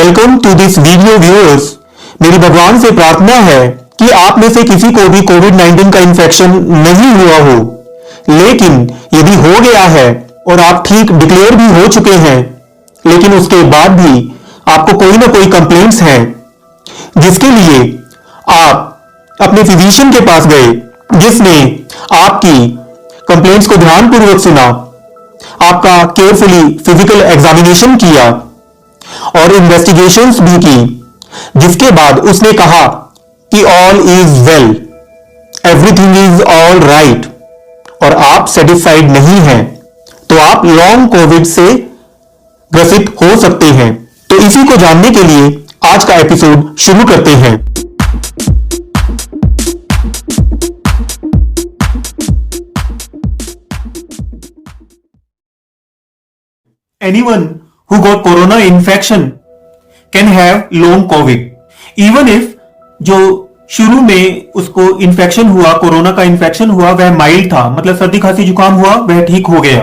Welcome to this video viewers. मेरी भगवान से प्रार्थना है कि आप में से किसी को भी कोविड-19 का इन्फेक्शन नहीं हुआ हो, लेकिन यदि हो गया है और आप ठीक डिक्लेयर भी हो चुके हैं, लेकिन उसके बाद भी आपको कोई ना कोई कंप्लेंट्स हैं, जिसके लिए आप अपने फिजिशियन के पास गए, जिसने आपकी कंप्लेंट्स को ध्यानपूर्वक सुना, आपका केयरफुली फिजिकल एग्जामिनेशन किया और इन्वेस्टिगेशंस भी की, जिसके बाद उसने कहा कि all is well, everything is all right, और आप सेटिस्फाइड नहीं हैं, तो आप लॉन्ग कोविड से ग्रसित हो सकते हैं। तो इसी को जानने के लिए आज का एपिसोड शुरू करते हैं। Anyone who got corona infection can have long COVID, even if जो शुरू में उसको इन्फेक्शन हुआ, कोरोना का इन्फेक्शन हुआ, वह माइल्ड था, मतलब सर्दी खांसी जुकाम हुआ, वह ठीक हो गया,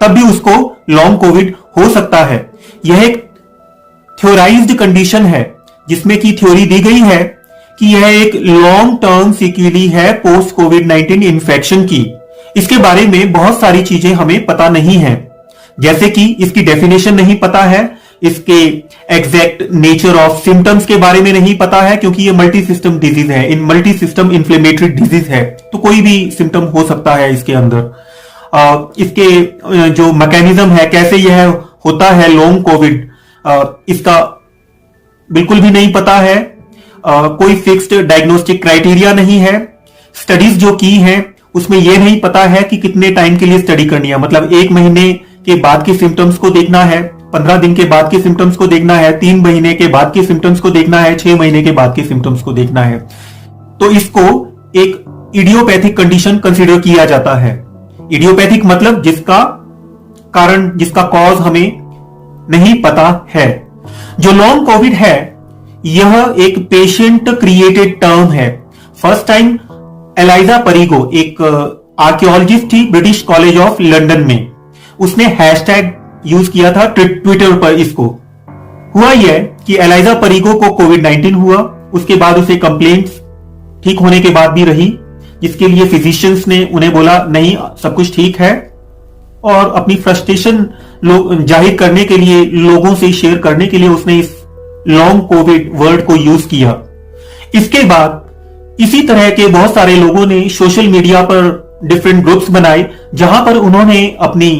तब भी उसको लॉन्ग कोविड हो सकता है। यह एक थ्योराइज्ड कंडीशन है, जिसमें की थ्योरी दी गई है कि यह एक लॉन्ग टर्म सिक्वेली है पोस्ट कोविड-19 इन्फेक्शन की। इसके बारे में बहुत सारी चीजें हमें पता नहीं है, जैसे कि इसकी डेफिनेशन नहीं पता है, इसके एग्जैक्ट नेचर ऑफ सिम्टम्स के बारे में नहीं पता है, क्योंकि ये मल्टी सिस्टम डिजीज है, इन मल्टी सिस्टम इन्फ्लेमेटरी डिजीज है, तो कोई भी सिम्टम हो सकता है इसके अंदर। इसके जो मैकेनिज्म है, कैसे यह होता है लॉन्ग कोविड, इसका बिल्कुल भी नहीं पता है। कोई फिक्स्ड डायग्नोस्टिक क्राइटेरिया नहीं है। स्टडीज जो की हैं उसमें यह नहीं पता है कि कितने टाइम के लिए स्टडी करनी है, मतलब 1 महीने के बाद के सिम्टम्स को देखना है, 15 दिन के बाद के सिम्टम्स को देखना है, 3 महीने के बाद के सिम्टम्स को देखना है, 6 महीने के बाद के सिम्टम्स को देखना है। तो इसको एक इडियोपैथिक कंडीशन कंसीडर किया जाता है। इडियोपैथिक मतलब जिसका कारण, जिसका कॉज हमें नहीं पता है। जो लॉन्ग कोविड है, यह एक पेशेंट क्रिएटेड टर्म है। फर्स्ट टाइम एलाइजा परिगो, एक आर्कियोलॉजिस्ट थी ब्रिटिश कॉलेज ऑफ लंदन में, उसने हैशटैग यूज किया था ट्विटर पर। इसको हुआ यह कि एलाइजा परिगो को कोविड-19 हुआ, उसके बाद उसे कंप्लेंट्स ठीक होने के बाद भी रही, जिसके लिए फिजिशियंस ने उन्हें बोला नहीं सब कुछ ठीक है, और अपनी फ्रस्ट्रेशन जाहिर करने के लिए, लोगों से शेयर करने के लिए उसने इस लॉन्ग कोविड वर्ड को यूज किया। इसके बाद इसी तरह के बहुत सारे लोगों ने सोशल मीडिया पर डिफरेंट ग्रुप्स बनाए, जहां पर उन्होंने अपनी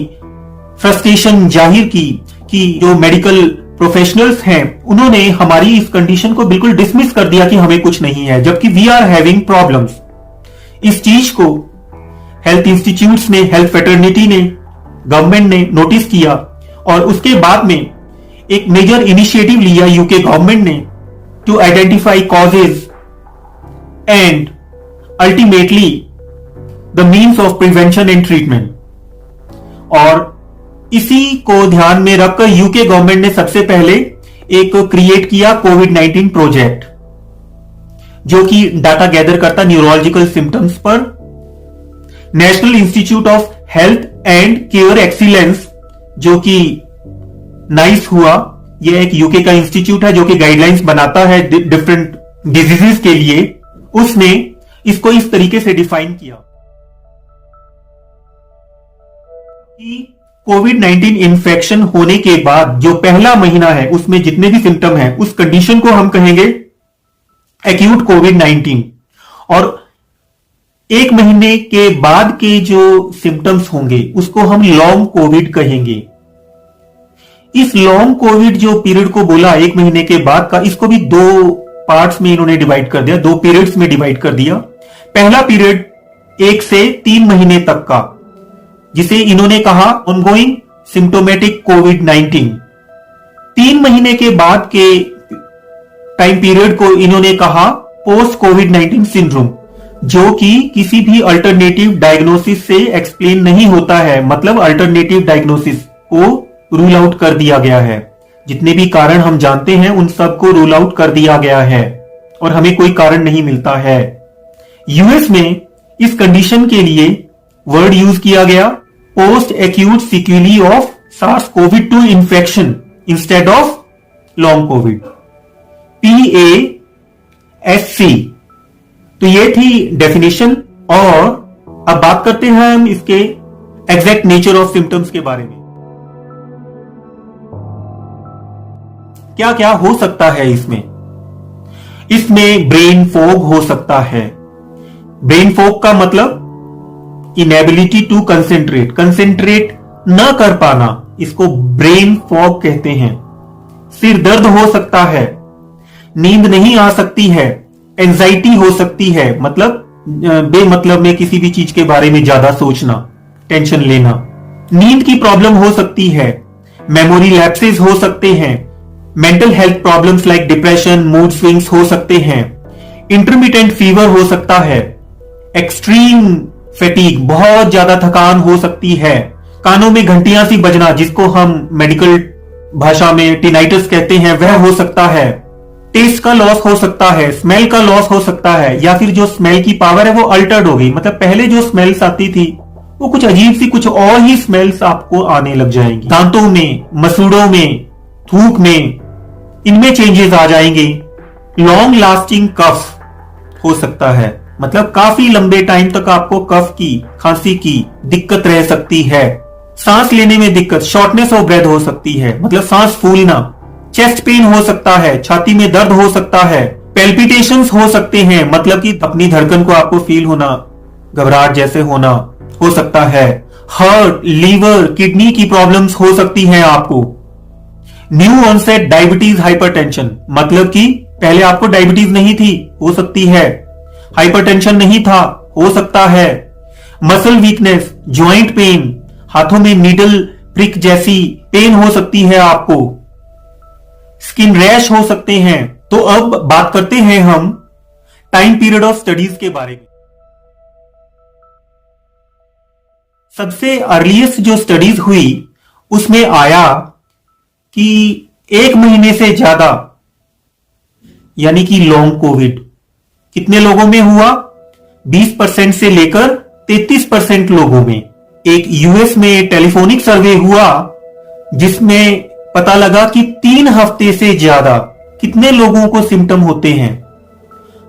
फ्रस्ट्रेशन जाहिर की कि जो मेडिकल प्रोफेशनल्स हैं उन्होंने हमारी इस कंडीशन को बिल्कुल डिसमिस कर दिया कि हमें कुछ नहीं है, जबकि वी आर हैविंग प्रॉब्लम्स। इस चीज को हेल्थ इंस्टीट्यूट्स ने, हेल्थ फ्रेटर्निटी ने, गवर्नमेंट ने नोटिस किया, और उसके बाद में एक मेजर इनिशिएटिव लिया यूके गवर्नमेंट ने to identify causes and ultimately the means of prevention and treatment. और इसी को ध्यान में रखकर यूके गवर्नमेंट ने सबसे पहले एक क्रिएट किया कोविड-19 प्रोजेक्ट, जो कि डाटा गैदर करता न्यूरोलॉजिकल सिम्टम्स पर। National institute of health and care excellence, जो कि नाइस हुआ, यह एक यूके का इंस्टीट्यूट है जो कि गाइडलाइंस बनाता है डिफरेंट डिजीजेस के लिए, उसने इसको इस तरीके से डिफाइन किया कि कोविड-19 इन्फेक्शन होने के बाद जो पहला महीना है उसमें जितने भी सिम्टम है, उस कंडीशन को हम कहेंगे एक्यूट कोविड-19, और 1 महीने के बाद के जो सिम्टम्स होंगे उसको हम लॉन्ग कोविड कहेंगे। इस लॉन्ग कोविड जो पीरियड को बोला 1 महीने के बाद का, इसको भी 2 पार्ट्स में इन्होंने डिवाइड कर दिया, 2 पीरियड्स में डिवाइड कर दिया। पहला पीरियड 1 से 3 महीने तक का, जिसे इन्होंने कहा ऑनगोइंग सिम्टोमेटिक कोविड-19। 3 महीने के बाद के टाइम पीरियड को इन्होंने कहा पोस्ट कोविड-19 सिंड्रोम, जो कि किसी भी अल्टरनेटिव डायग्नोसिस से एक्सप्लेन नहीं होता है, मतलब अल्टरनेटिव डायग्नोसिस को रूल आउट कर दिया गया है। जितने भी कारण हम जानते हैं उन सबको रूल आउट कर दिया गया है, और हमें कोई कारण नहीं मिलता है। यूएस में इस कंडीशन के लिए वर्ड यूज किया गया post acute sequelae of SARS-CoV-2 infection instead of long COVID, PASC। तो ये थी डेफिनेशन। और अब बात करते हैं हम इसके एग्जैक्ट नेचर ऑफ सिम्टम्स के बारे में। क्या क्या हो सकता है इसमें? इसमें ब्रेन फॉग हो सकता है। ब्रेन फॉग का मतलब इनएबिलिटी टू कंसेंट्रेट न कर पाना, इसको ब्रेन फॉग कहते हैं। सिर दर्द हो सकता है, नींद नहीं आ सकती है, एंजाइटी हो सकती है, मतलब बेमतलब में किसी भी चीज के बारे में ज्यादा सोचना, टेंशन लेना। नींद की प्रॉब्लम हो सकती है, मेमोरी लैप्सेस हो सकते हैं, mental health problems like depression, mood swings हो सकते हैं, इंटरमिटेंट फीवर हो सकता है, एक्सट्रीम फैटीग, बहुत ज्यादा थकान हो सकती है, कानों में घंटियां सी बजना जिसको हम मेडिकल भाषा में टिनाइटिस कहते हैं, वह हो सकता है, टेस्ट का लॉस हो सकता है, स्मेल का लॉस हो सकता है, या फिर जो स्मेल की पावर है वो अल्टर्ड हो गई, मतलब पहले जो स्मेल्स आती थी वो कुछ अजीब सी कुछ और ही स्मेल्स आपको आने लग जाएंगी। दांतों में, मसूड़ों में, थूक में, इनमें चेंजेस आ जाएंगे। लॉन्ग लास्टिंग कफ हो सकता है, मतलब काफी लंबे टाइम तक आपको कफ की, खांसी की दिक्कत रह सकती है। सांस लेने में दिक्कत, शॉर्टनेस ऑफ ब्रेथ हो सकती है, मतलब सांस फूलना। चेस्ट पेन हो सकता है, छाती में दर्द हो सकता है, पेल्पिटेशंस हो सकते हैं, मतलब कि अपनी धड़कन को आपको फील होना, घबराहट जैसे होना हो सकता है। हार्ट, लीवर, किडनी की प्रॉब्लम्स हो सकती हैं आपको। न्यू ऑनसेट डायबिटीज, हाइपरटेंशन, मतलब कि पहले आपको डायबिटीज नहीं थी, हो सकती है। हाइपरटेंशन नहीं था, हो सकता है। मसल वीकनेस, ज्वाइंट पेन, हाथों में नीडल प्रिक जैसी पेन हो सकती है आपको। स्किन रैश हो सकते हैं। तो अब बात करते हैं हम टाइम पीरियड ऑफ स्टडीज के बारे में। सबसे अर्लीस्ट जो स्टडीज हुई उसमें आया कि 1 महीने से ज्यादा, यानी कि लॉन्ग कोविड कितने लोगों में हुआ? 20% से लेकर 33% लोगों में। एक यूएस में टेलीफोनिक सर्वे हुआ जिसमें पता लगा कि 3 हफ्ते से ज्यादा कितने लोगों को सिम्टम होते हैं।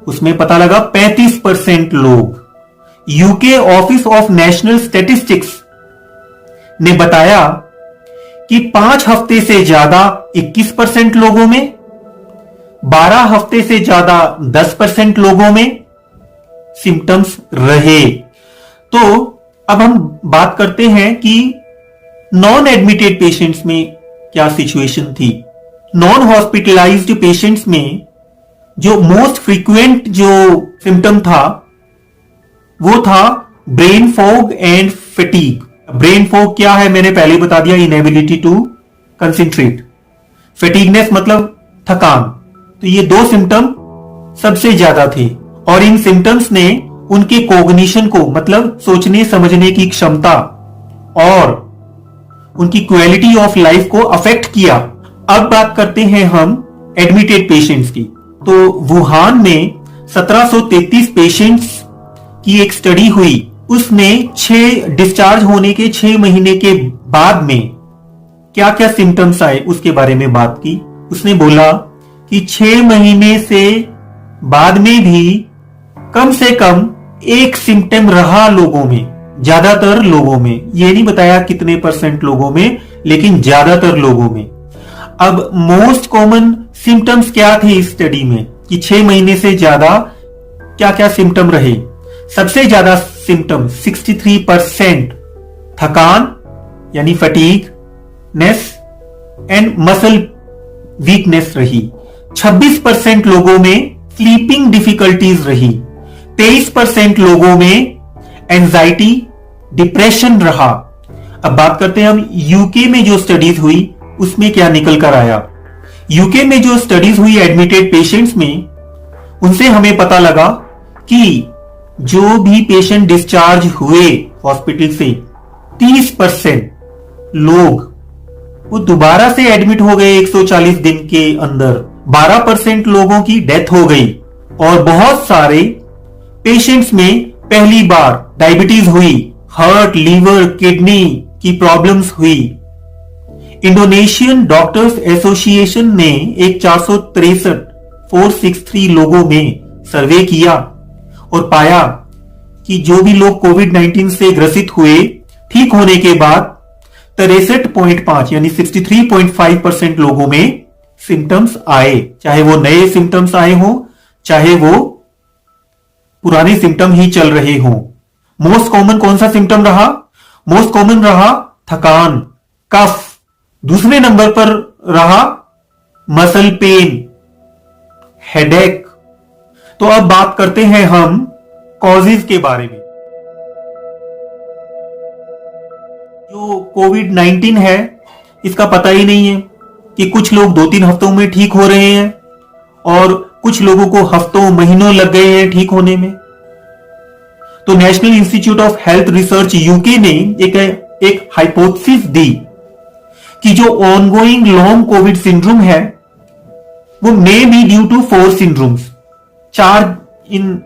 उसमें पता लगा 35% लोग। UK office of national statistics ने बताया कि 5 हफ्ते से ज्यादा 21% लोगों में, 12 हफ्ते से ज्यादा 10% लोगों में सिम्टम्स रहे। तो अब हम बात करते हैं कि नॉन एडमिटेड पेशेंट्स में क्या सिचुएशन थी। नॉन हॉस्पिटलाइज्ड पेशेंट्स में जो मोस्ट फ्रीक्वेंट जो सिम्टम था वो था brain fog and fatigue. Brain fog क्या है मैंने पहले बता दिया, इनएबिलिटी टू कंसेंट्रेट। फटीगनेस मतलब थकान। तो ये 2 सिम्टम सबसे ज्यादा थे और इन सिम्टम्स ने उनके कॉग्निशन को, मतलब सोचने समझने की क्षमता और उनकी क्वालिटी ऑफ लाइफ को अफेक्ट किया। अब बात करते हैं हम एडमिटेड पेशेंट्स की। तो वुहान में 1733 पेशेंट्स की एक स्टडी हुई। उसने 6 डिस्चार्ज होने के 6 महीने के बाद में क्या क्या सिम्टम्स आए उसके बारे में बात की। उसने बोला कि 6 महीने से बाद में भी कम से कम एक सिम्टम रहा लोगों में, ज्यादातर लोगों में। ये नहीं बताया कितने % लोगों में, लेकिन ज्यादातर लोगों में। अब मोस्ट कॉमन सिम्टम्स क्या थे इस स्टडी में कि 6 महीने से ज्यादा क्या क्या सिम्टम रहे। सबसे ज्यादा सिम्टम 63% थकान यानी फटीगनेस एंड मसल वीकनेस रही। 26% लोगों में स्लीपिंग डिफिकल्टीज रही। 23% लोगों में एंजाइटी, डिप्रेशन रहा। अब बात करते हैं हम यूके में जो स्टडीज हुई उसमें क्या निकल कर आया। यूके में जो स्टडीज हुई एडमिटेड पेशेंट्स में, उनसे हमें पता लगा कि जो भी पेशेंट डिस्चार्ज हुए हॉस्पिटल से 30% लोग वो दोबारा से एडमिट हो गए 140 दिन के अंदर। 12% लोगों की डेथ हो गई और बहुत सारे पेशेंट्स में पहली बार डायबिटीज हुई, हार्ट, लीवर, किडनी की प्रॉब्लम्स हुई। इंडोनेशियन डॉक्टर्स एसोसिएशन ने एक 463 लोगों में सर्वे किया और पाया कि जो भी लोग कोविड-19 से ग्रसित हुए, ठीक होने के बाद 63.5 यानी 63.5% लोगों में सिम्टम्स आए, चाहे वो नए सिम्टम्स आए हो, चाहे वो पुराने सिम्टम ही चल रहे हो। मोस्ट कॉमन कौन सा सिम्टम रहा? मोस्ट कॉमन रहा थकान, कफ। दूसरे नंबर पर रहा मसल पेन, हेडेक। तो अब बात करते हैं हम कॉजेज के बारे में। जो कोविड-19 है, इसका पता ही नहीं है कि कुछ लोग 2-3 हफ्तों में ठीक हो रहे हैं और कुछ लोगों को हफ्तों महीनों लग गए हैं ठीक होने में। तो national institute of health research UK ने एक हाइपोथेसिस दी कि जो ऑनगोइंग लॉन्ग कोविड सिंड्रोम है वो may be due to 4 syndromes. 4 इन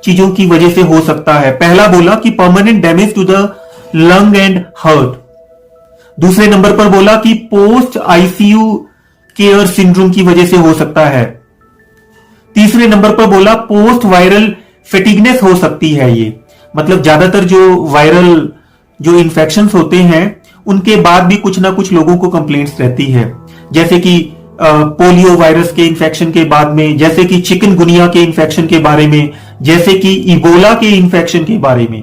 चीजों की वजह से हो सकता है। पहला बोला कि permanent damage to the lung and heart. दूसरे नंबर पर बोला कि पोस्ट आईसीयू केयर सिंड्रोम की वजह से हो सकता है। तीसरे नंबर पर बोला पोस्ट वायरल फेटिगनेस हो सकती है। ये मतलब ज्यादातर जो वायरल जो इन्फेक्शंस होते हैं उनके बाद भी कुछ ना कुछ लोगों को कंप्लेंट्स रहती है, जैसे कि पोलियो वायरस के इन्फेक्शन के बाद में, जैसे कि चिकनगुनिया के इन्फेक्शन के बारे में, जैसे कि इबोला के इन्फेक्शन के बारे में।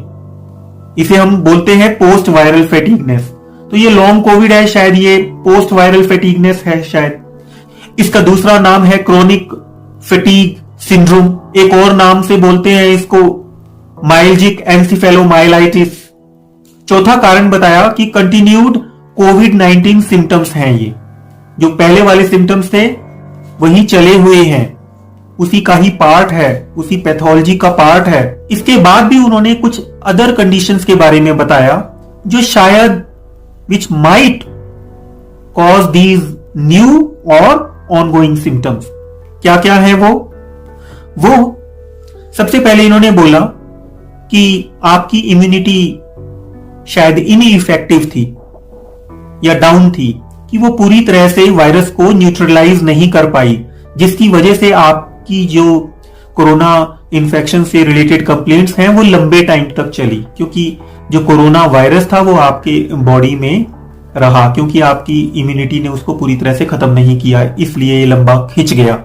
इसे हम बोलते हैं पोस्ट वायरल फेटिगनेस। तो ये लॉन्ग कोविड है, शायद ये पोस्ट वायरल फेटिगनेस है शायद। इसका दूसरा नाम है क्रोनिक फटीग सिंड्रोम। एक और नाम से बोलते हैं इसको माइल्जिक एंसिफेलोमाइलाइटिस। चौथा कारण बताया कि कंटिन्यूड कोविड-19 सिम्टम्स हैं। ये जो पहले वाले सिम्टम्स थे वही चले हुए हैं, उसी का ही पार्ट है, उसी पैथोलॉजी का पार्ट है। इसके बाद भी उन्होंने कुछ अदर कंडीशंस के बारे में बताया जो शायद which might cause these new और ऑनगोइंग सिम्टम्स। क्या क्या है वो सबसे पहले इन्होंने बोला कि आपकी इम्यूनिटी शायद इनइफेक्टिव थी या डाउन थी, कि वो पूरी तरह से वायरस को न्यूट्रलाइज नहीं कर पाई, जिसकी वजह से आपकी जो कोरोना इन्फेक्शन से रिलेटेड कंप्लेंट्स हैं वो लंबे टाइम तक चली, क्योंकि जो कोरोना वायरस था वो आपके बॉडी में रहा, क्योंकि आपकी इम्यूनिटी ने उसको पूरी तरह से खत्म नहीं किया, इसलिए ये लंबा खिंच गया।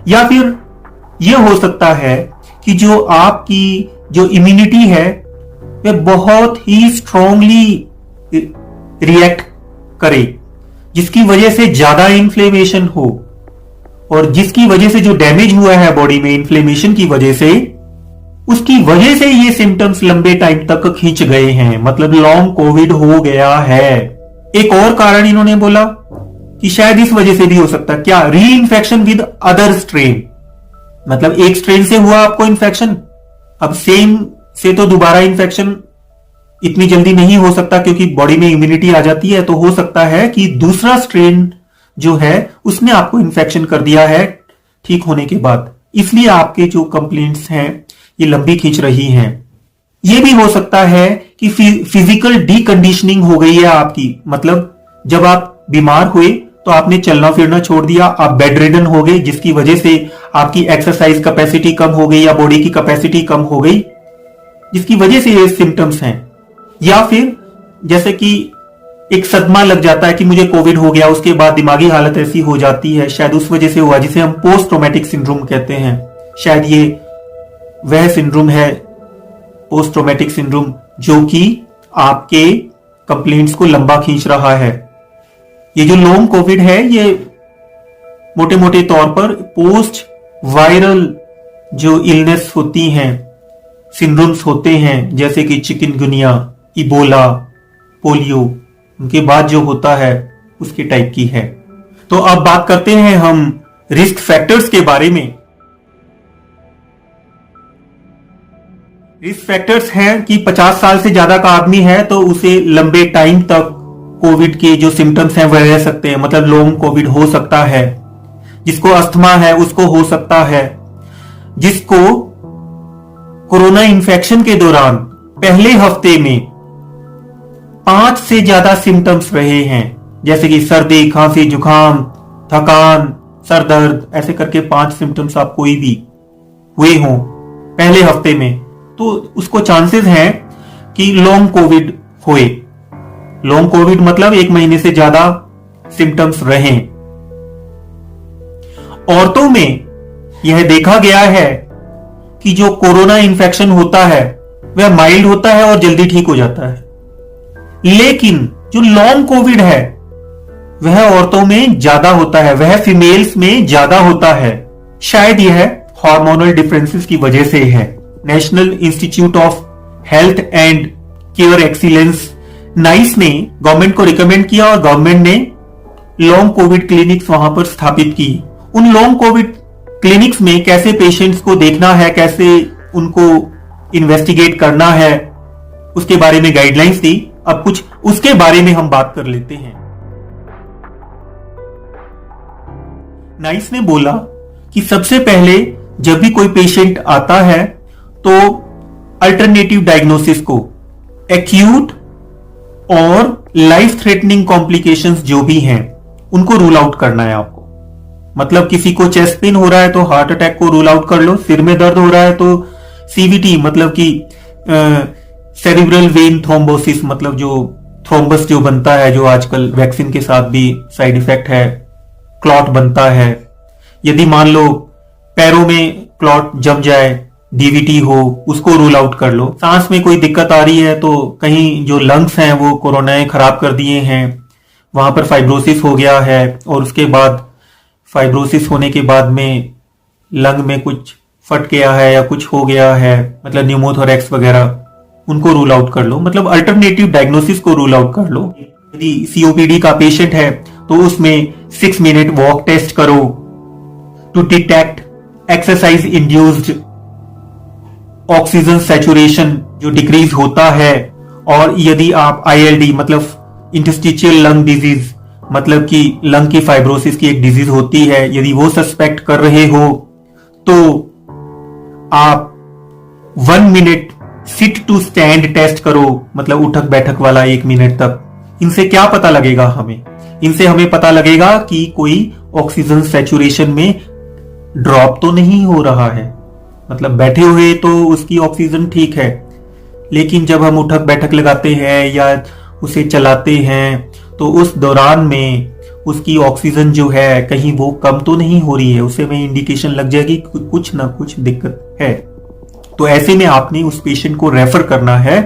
या फिर ये हो सकता है कि जो आपकी जो इम्यूनिटी है वे बहुत ही स्ट्रांगली रिएक्ट करे, जिसकी वजह से ज्यादा इन्फ्लेमेशन हो, और जिसकी वजह से जो डैमेज हुआ है बॉडी में इन्फ्लेमेशन की वजह से, उसकी वजह से ये सिम्टम्स लंबे टाइम तक खींच गए हैं, मतलब लॉन्ग कोविड हो गया है। एक और कारण इन्होंने बोला कि शायद इस वजह से भी हो सकता है, क्या, री इन्फेक्शन विद अदर स्ट्रेन। मतलब एक स्ट्रेन से हुआ आपको इन्फेक्शन, अब सेम से तो दोबारा इन्फेक्शन इतनी जल्दी नहीं हो सकता क्योंकि बॉडी में इम्यूनिटी आ जाती है, तो हो सकता है कि दूसरा स्ट्रेन जो है उसने आपको इन्फेक्शन कर दिया है ठीक होने के बाद, इसलिए आपके जो कंप्लेंट्स हैं ये लंबी खींच रही हैं। ये भी हो सकता है कि फिजिकल डीकंडीशनिंग हो गई है आपकी, मतलब जब आप बीमार हुए तो आपने चलना फिरना छोड़ दिया, आप बेड रिडन हो गए, जिसकी वजह से आपकी एक्सरसाइज कैपेसिटी कम हो गई या बॉडी की कैपेसिटी कम हो गई, जिसकी वजह से ये सिम्टम्स हैं। या फिर जैसे कि एक सदमा लग जाता है कि मुझे कोविड हो गया, उसके बाद दिमागी हालत ऐसी हो जाती है, शायद उस वजह से हुआ, जिसे हम पोस्ट ट्रॉमेटिक सिंड्रोम कहते हैं। शायद ये वह सिंड्रोम है, पोस्ट ट्रॉमेटिक सिंड्रोम, जो कि आपके कंप्लेंट्स को लंबा खींच रहा है। ये जो लॉन्ग कोविड है ये मोटे मोटे तौर पर पोस्ट वायरल जो इलनेस होती हैं, सिंड्रोम्स होते हैं, जैसे कि चिकनगुनिया, इबोला, पोलियो, उनके बाद जो होता है उसके टाइप की है। तो अब बात करते हैं हम रिस्क फैक्टर्स के बारे में। रिस्क फैक्टर्स हैं कि 50 साल से ज्यादा का आदमी है तो उसे लंबे टाइम तक कोविड के जो सिम्टम्स हैं वह रह सकते हैं, मतलब लॉन्ग कोविड हो सकता है। जिसको अस्थमा है उसको हो सकता है। जिसको कोरोना इन्फेक्शन के दौरान पहले हफ्ते में 5 से ज्यादा सिम्टम्स रहे हैं, जैसे कि सर्दी, खांसी, जुकाम, थकान, सर दर्द, ऐसे करके 5 सिम्टम्स आप कोई भी हुए हों पहले हफ्ते में, तो उसको चांसेस हैं कि लॉन्ग कोविड होए। लॉन्ग कोविड मतलब 1 महीने से ज्यादा सिम्टम्स रहें। औरतों में यह देखा गया है कि जो कोरोना इन्फेक्शन होता है वह माइल्ड होता है और जल्दी ठीक हो जाता है, लेकिन जो लॉन्ग कोविड है वह औरतों में ज्यादा होता है, वह फीमेल्स में ज्यादा होता है। शायद यह हार्मोनल डिफरेंसेस की वजह से है। National institute of health and care excellence nice ने गवर्नमेंट को रिकमेंड किया और गवर्नमेंट ने लॉन्ग कोविड क्लिनिक्स वहां पर स्थापित की। उन लॉन्ग कोविड क्लिनिक्स में कैसे पेशेंट्स को देखना है, कैसे उनको इन्वेस्टिगेट करना है, उसके बारे में गाइडलाइंस दी। अब कुछ उसके बारे में हम बात कर लेते हैं। नाइस ने बोला कि सबसे पहले जब भी कोई पेशेंट आता है तो अल्टरनेटिव डायग्नोसिस को, एक्यूट और लाइफ थ्रेटनिंग कॉम्प्लिकेशंस जो भी हैं उनको रूल आउट करना है आपको। मतलब किसी को चेस्ट पेन हो रहा है तो हार्ट अटैक को रूल आउट कर लो, सिर में दर्द हो रहा है तो सीवीटी मतलब कि सेरिब्रल वेन थ्रोम्बोसिस, मतलब जो थ्रोम्बस जो बनता है, जो आजकल वैक्सीन के साथ भी साइड इफेक्ट है, क्लॉट बनता है। यदि मान लो पैरों में क्लॉट जम जाए, डीवीटी हो, उसको रूल आउट कर लो। सांस में कोई दिक्कत आ रही है तो कहीं जो लंग्स हैं वो कोरोनाएं खराब कर दिए हैं, वहां पर फाइब्रोसिस हो गया है और उसके बाद फाइब्रोसिस होने के बाद में लंग में कुछ फट गया है या कुछ हो गया है, मतलब न्यूमोथोरैक्स वगैरह, उनको रूल आउट कर लो। मतलब अल्टरनेटिव डायग्नोसिस को रूल आउट कर लो। यदि सीओपीडी का पेशेंट है तो उसमें 6 मिनट वॉक टेस्ट करो to detect exercise induced oxygen saturation जो डिक्रीज होता है। और यदि आप ILD मतलब इंटरस्टिशियल लंग डिजीज, मतलब कि लंग की फाइब्रोसिस की एक डिजीज होती है, यदि वो सस्पेक्ट कर रहे हो तो आप 1 minute sit to stand test करो, मतलब उठक बैठक वाला 1 मिनट तक। इनसे क्या पता लगेगा हमें? इनसे हमें पता लगेगा कि कोई ऑक्सीजन सैचुरेशन में ड्रॉप तो नहीं हो रहा है, मतलब बैठे हुए तो उसकी ऑक्सीजन ठीक है, लेकिन जब हम उठक बैठक लगाते हैं या उसे चलाते हैं तो उस दौरान में उसकी ऑक्सीजन जो है कहीं वो कम तो नहीं हो रही है, उसे में इंडिकेशन लग जाएगी कुछ ना कुछ दिक्कत है। तो ऐसे में आपने उस पेशेंट को रेफर करना है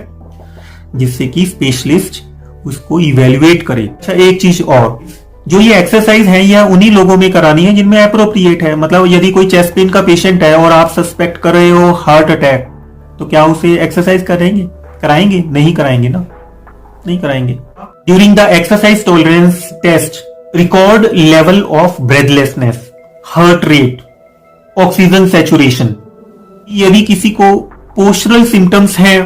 जिससे कि स्पेशलिस्ट उसको इवेल्युएट करे। अच्छा, एक चीज और, जो ये एक्सरसाइज है यह उन्हीं लोगों में करानी है जिनमें अप्रोप्रिएट है। मतलब यदि कोई चेस्ट पेन का पेशेंट है और आप सस्पेक्ट कर रहे हो हार्ट अटैक, तो क्या उसे एक्सरसाइज कराएंगे? नहीं कराएंगे ना, नहीं कराएंगे। During the exercise tolerance test record level of breathlessness, heart rate, oxygen saturation. यदि किसी को पोस्चरल सिम्टम्स हैं,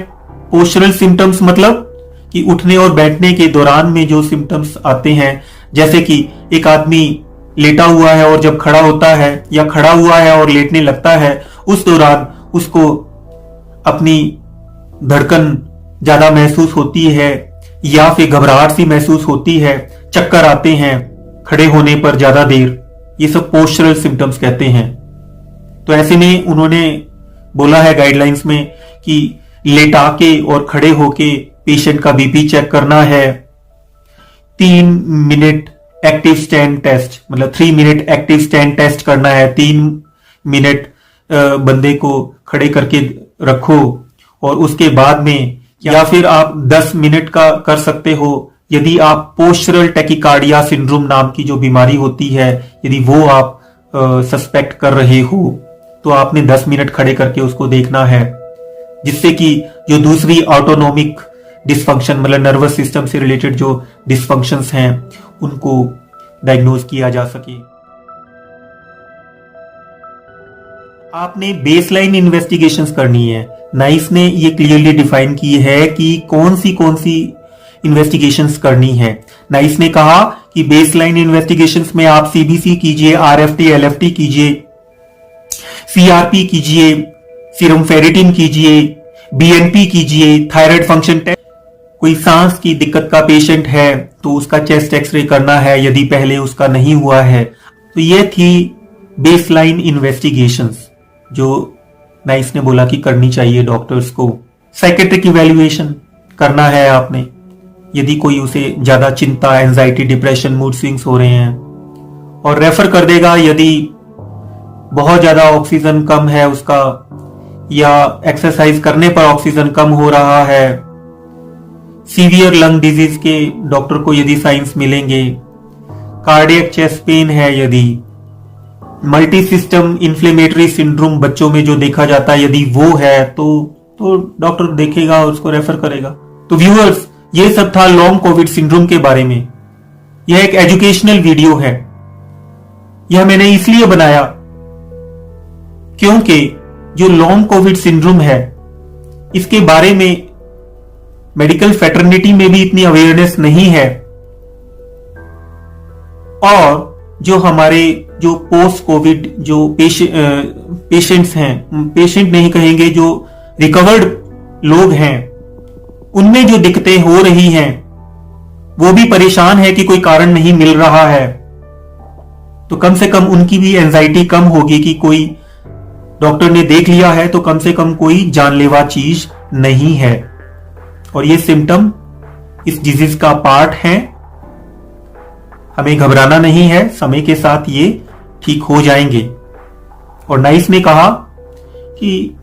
पोस्चरल सिम्टम्स मतलब कि उठने और बैठने के दौरान में जो सिम्टम्स आते हैं, जैसे कि एक आदमी लेटा हुआ है और जब खड़ा होता है या खड़ा हुआ है और लेटने लगता है, उस दौरान उसको अपनी धड़कन ज्यादा महसूस होती है या फिर घबराहट सी महसूस होती है, चक्कर आते हैं खड़े होने पर ज्यादा देर, ये सब पोस्चरल सिम्टम्स कहते हैं। तो ऐसे में उन्होंने बोला है गाइडलाइंस में कि लेटा के और खड़े होके पेशेंट का बीपी चेक करना है। 3 मिनट एक्टिव स्टैंड टेस्ट, मतलब 3 मिनट एक्टिव स्टैंड टेस्ट करना है। 3 मिनट बंदे को खड़े करके रखो और उसके बाद में, या फिर आप 10 मिनट का कर सकते हो यदि आप पोस्चरल टैकिकार्डिया सिंड्रोम नाम की जो बीमारी होती है, यदि वो आप सस्पेक्ट कर रहे हो तो आपने 10 मिनट खड़े करके उसको देखना है, जिससे कि जो दूसरी ऑटोनोमिक डिस्फंक्शन, मतलब नर्वस सिस्टम से रिलेटेड जो डिस्फंक्शंस हैं उनको डायग्नोज किया जा सके। आपने बेसलाइन इन्वेस्टिगेशंस करनी है। नाइस ने ये क्लियरली डिफाइन की है कि कौन सी इन्वेस्टिगेशंस करनी है। नाइस ने कहा कि बेसलाइन इन्वेस्टिगेशंस में आप सीबीसी कीजिए, आरएफटी एलएफटी कीजिए, सीआरपी कीजिए, सीरम फेरिटिन कीजिए, बीएनपी कीजिए, थायराइड फंक्शन टेस्ट कोई सांस की दिक्कत का पेशेंट है तो उसका चेस्ट एक्सरे करना है यदि पहले उसका नहीं हुआ है। तो ये थी बेसलाइन इन्वेस्टिगेशंस जो नाइस ने बोला कि करनी चाहिए डॉक्टर्स को। साइकेट्रिक इवैल्यूएशन करना है आपने, यदि कोई उसे ज्यादा चिंता, एंजाइटी, डिप्रेशन, मूड स्विंग्स हो रहे हैं, और रेफर कर देगा यदि बहुत ज्यादा ऑक्सीजन कम है उसका, या एक्सरसाइज करने पर ऑक्सीजन कम हो रहा है, सीवियर लंग डिजीज के डॉक्टर को यदि साइंस मिलेंगे, कार्डियक चेस्ट पेन है, यदि मल्टी सिस्टम इन्फ्लेमेटरी सिंड्रोम बच्चों में जो देखा जाता है यदि वो है तो डॉक्टर देखेगा और उसको रेफर करेगा। तो व्यूअर्स, ये सब था लॉन्ग कोविड सिंड्रोम के बारे में। यह एक एजुकेशनल वीडियो है। यह मैंने इसलिए बनाया क्योंकि जो लॉन्ग कोविड सिंड्रोम है इसके बारे में मेडिकल फ्रेटर्निटी में भी इतनी अवेयरनेस नहीं है, और जो हमारे जो पोस्ट कोविड जो पेशेंट्स हैं, पेशेंट नहीं कहेंगे, जो रिकवर्ड लोग हैं, उनमें जो दिक्कतें हो रही हैं वो भी परेशान है कि कोई कारण नहीं मिल रहा है। तो कम से कम उनकी भी एंजाइटी कम होगी कि कोई डॉक्टर ने देख लिया है तो कम से कम कोई जानलेवा चीज नहीं है, और ये सिम्टम इस डिजीज का पार्ट है। हमें घबराना नहीं है, समय के साथ ये ठीक हो जाएंगे। और नाइस ने कहा कि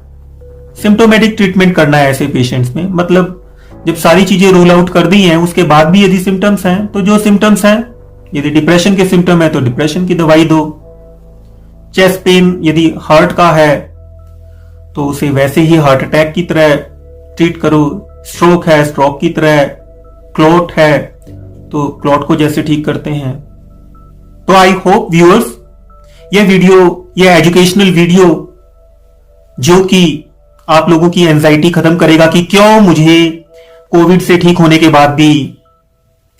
सिम्टोमेटिक ट्रीटमेंट करना है ऐसे पेशेंट्स में, मतलब जब सारी चीजें रोल आउट कर दी हैं उसके बाद भी यदि सिम्टम्स हैं तो जो सिम्टम्स हैं, यदि डिप्रेशन के सिम्टम है तो डिप्रेशन की दवाई दो, चेस्ट पेन यदि हार्ट का है तो उसे वैसे ही हार्ट अटैक की तरह ट्रीट करो, स्ट्रोक है स्ट्रोक की तरह, क्लॉट है तो क्लॉट को जैसे ठीक करते हैं। तो आई होप व्यूअर्स ये एजुकेशनल वीडियो जो कि आप लोगों की एंजाइटी खत्म करेगा कि क्यों मुझे कोविड से ठीक होने के बाद भी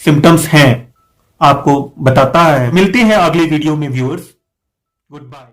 सिम्टम्स हैं, आपको बताता है। मिलते हैं अगले वीडियो में व्यूअर्स, गुड बाय।